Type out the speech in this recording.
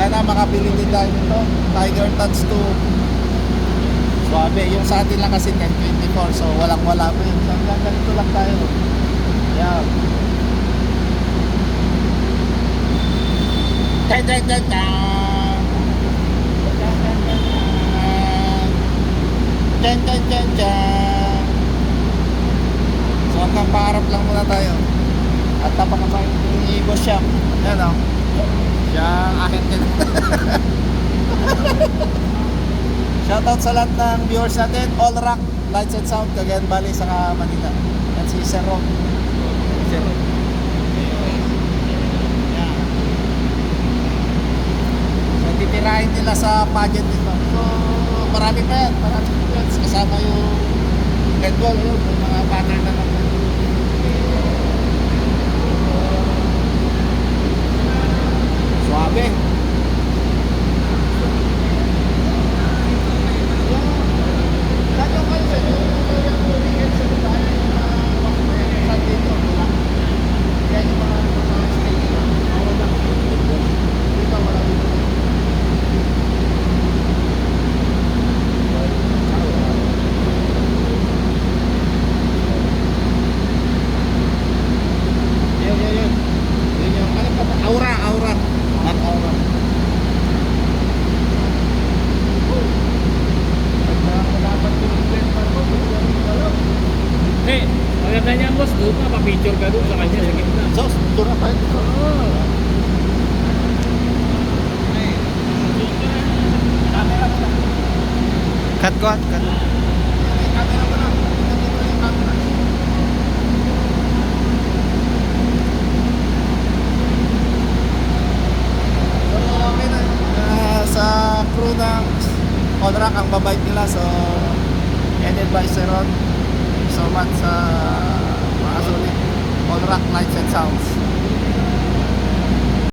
Sana makabili din tayo nito. Tiger Touch 2. Swabe. Yung sa atin lang kasi 1024. So walang wala pa yun. So hanggang ganito lang tayo. Yan. Tan tan tan tan. Tan tan tan tan. So hanggang paharap lang muna tayo. At napakabay yung Evo Shop. Yan o. Siya akin din. Shoutout sa lahat ng viewers natin. All Rock, Lights and Sound, Cagayan Valley, saka Manila. At si Sir Rob. Sir Rob. Yan. So titirahin nila sa pageant nito. So marami pa yan. Marami pa yan. Kasama yung Red Bull. Yung mga bata na naman. Suabe. Aura, aura. Not aura. Eh, maganda niya boss, doon ka, pa-picture ka doon sa kanya sa gitna. So, dura pa ito. Cut ko, cut. Camera mo na. Tingnan mo yung camera. So, okay na. Sa crew ng On Rock, ang babait nila. So, headed by Sir Ron. Thank you so much sa mga sulit. On Rock Lights and Sounds.